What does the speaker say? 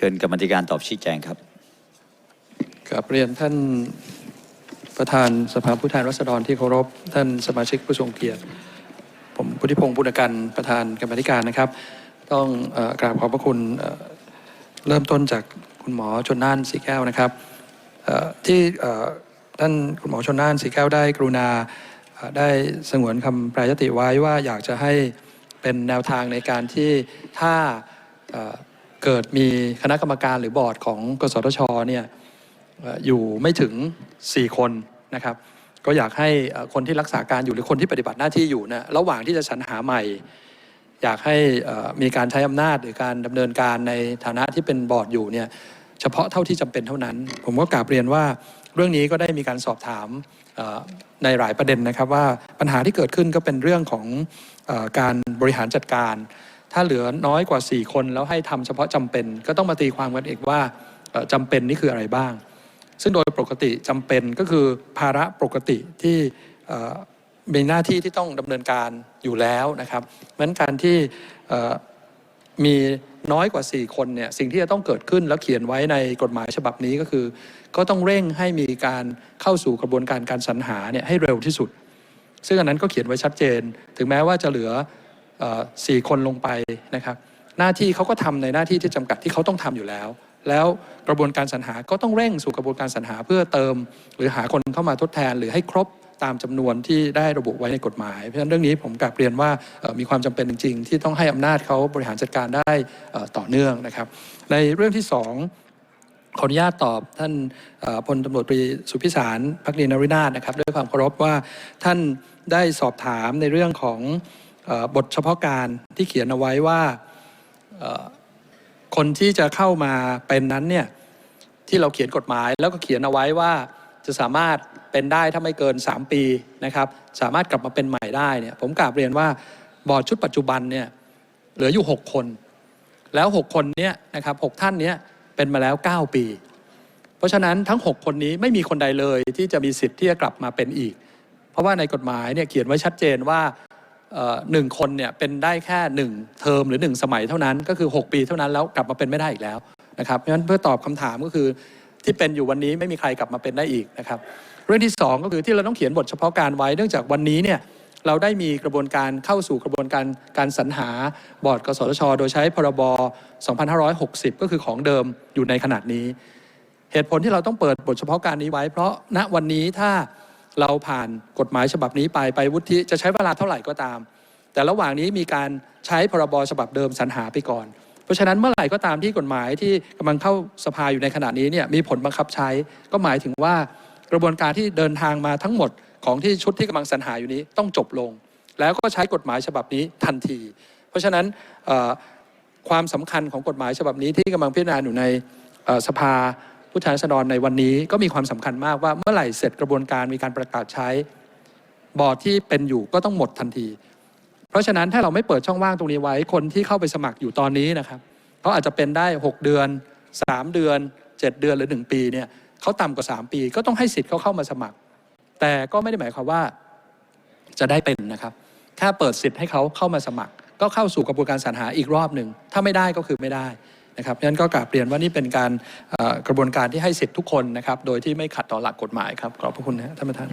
ชิญกรรมาธิการตอบชี้แจงครับกับเรียนท่านประธานสภาผู้แทนราษฎรที่เคารพท่านสมาชิกผู้ทรงเกียรติผมพุทธิพงศ์ปุณกันประธานกรรมาธิการนะครับต้องกราบขอบพระคุณเริ่มต้นจากคุณหมอชลน่านสีแก้วนะครับที่ท่านคุณหมอชลน่านสีแก้วได้กรุณาได้สงวนคำแปรยติไว้ว่าอยากจะให้เป็นแนวทางในการที่ถ้าเกิดมีคณะกรรมการหรือบอร์ดของกสทชเนี่ยอยู่ไม่ถึง4คนนะครับก็อยากให้คนที่รักษาการอยู่หรือคนที่ปฏิบัติหน้าที่อยู่นะระหว่างที่จะสรรหาใหม่อยากให้มีการใช้อำนาจหรือการดำเนินการในฐานะที่เป็นบอร์ดอยู่เนี่ยเฉพาะเท่าที่จำเป็นเท่านั้นผมก็กราบเรียนว่าเรื่องนี้ก็ได้มีการสอบถามในหลายประเด็นนะครับว่าปัญหาที่เกิดขึ้นก็เป็นเรื่องของการบริหารจัดการถ้าเหลือน้อยกว่า4คนแล้วให้ทำเฉพาะจำเป็นก็ต้องมาตีความกันอีกว่าจำเป็นนี่คืออะไรบ้างซึ่งโดยปกติจำเป็นก็คือภาระปกติที่มีหน้าที่ที่ต้องดำเนินการอยู่แล้วนะครับเพราะฉะนั้นการที่มีน้อยกว่า4คนเนี่ยสิ่งที่จะต้องเกิดขึ้นแล้วเขียนไว้ในกฎหมายฉบับนี้ก็คือก็ต้องเร่งให้มีการเข้าสู่กระบวนการการสรรหาเนี่ยให้เร็วที่สุดซึ่งอันนั้นก็เขียนไว้ชัดเจนถึงแม้ว่าจะเหลือ4คนลงไปนะครับหน้าที่เขาก็ทำในหน้าที่ที่จำกัดที่เขาต้องทำอยู่แล้วแล้วกระบวนการสรรหาก็ต้องเร่งสู่กระบวนการสรรหาเพื่อเติมหรือหาคนเข้ามาทดแทนหรือให้ครบตามจำนวนที่ได้ระบุไว้ในกฎหมายเพราะฉะนั้นเรื่องนี้ผมกลับเรียนว่ามีความจำเป็นจริงๆที่ต้องให้อำนาจเขาบริหารจัดการได้ต่อเนื่องนะครับในเรื่องที่2ขออนุญาตตอบท่านพลตำรวจตรีสุพิสารภักดีนฤนาถนะครับด้วยความเคารพว่าท่านได้สอบถามในเรื่องของบทเฉพาะการที่เขียนเอาไว้ว่าคนที่จะเข้ามาเป็นนั้นเนี่ยที่เราเขียนกฎหมายแล้วก็เขียนเอาไว้ว่าจะสามารถเป็นได้ถ้าไม่เกิน3ปีนะครับสามารถกลับมาเป็นใหม่ได้เนี่ยผมกราบเรียนว่าบอร์ดชุดปัจจุบันเนี่ยเหลืออยู่6คนแล้ว6คนเนี้ยนะครับ6ท่านเนี้ยเป็นมาแล้ว9ปีเพราะฉะนั้นทั้ง6คนนี้ไม่มีคนใดเลยที่จะมีสิทธิ์ที่จะกลับมาเป็นอีกเพราะว่าในกฎหมายเนี่ยเขียนไว้ชัดเจนว่า1คนเนี่ยเป็นได้แค่1เทอมหรือ1สมัยเท่านั้นก็คือ6ปีเท่านั้นแล้วกลับมาเป็นไม่ได้อีกแล้วนะครับเพราะฉะนั้นเพื่อตอบคำถามก็คือที่เป็นอยู่วันนี้ไม่มีใครกลับมาเป็นได้อีกนะครับเรื่องที่2ก็คือที่เราต้องเขียนบทเฉพาะการไว้เนื่องจากวันนี้เนี่ยเราได้มีกระบวนการเข้าสู่กระบวนการการสรรหาบอร์ดกสทชโดยใช้พรบ2560ก็คือของเดิมอยู่ในขณะนี้เหตุผลที่เราต้องเปิดบทเฉพาะการนี้ไว้เพราะณวันนี้ถ้าเราผ่านกฎหมายฉบับนี้ไปวุฒิจะใช้เวลาเท่าไหร่ก็ตามแต่ระหว่างนี้มีการใช้พรบฉบับเดิมสรรหาไปก่อนเพราะฉะนั้นเมื่อไหร่ก็ตามที่กฎหมายที่กำลังเข้าสภาอยู่ในขณะนี้เนี่ยมีผลบังคับใช้ก็หมายถึงว่ากระบวนการที่เดินทางมาทั้งหมดของที่ชุดที่กำลังสรรหาอยู่นี้ต้องจบลงแล้วก็ใช้กฎหมายฉบับนี้ทันทีเพราะฉะนั้นความสำคัญของกฎหมายฉบับนี้ที่กำลังพิจารณาอยู่ในสภาผู้แทนราษฎรในวันนี้ก็มีความสำคัญมากว่าเมื่อไหร่เสร็จกระบวนการมีการประกาศใช้บอร์ดที่เป็นอยู่ก็ต้องหมดทันทีเพราะฉะนั้นถ้าเราไม่เปิดช่องว่างตรงนี้ไว้คนที่เข้าไปสมัครอยู่ตอนนี้นะครับเขาอาจจะเป็นได้6เดือน3เดือน7เดือนหรือ1ปีเนี่ยเขาต่ำกว่า3ปีก็ต้องให้สิทธิ์เขาเข้ามาสมัครแต่ก็ไม่ได้หมายความว่าจะได้เป็นนะครับแค่เปิดสิทธิ์ให้เขาเข้ามาสมัครก็เข้าสู่กระบวนการสรรหาอีกรอบหนึ่งถ้าไม่ได้ก็คือไม่ได้นะครับงั้นก็กราบเรียนว่านี่เป็นการกระบวนการที่ให้สิทธิ์ทุกคนนะครับโดยที่ไม่ขัดต่อหลักกฎหมายครับขอบพระคุณนะท่านประธาน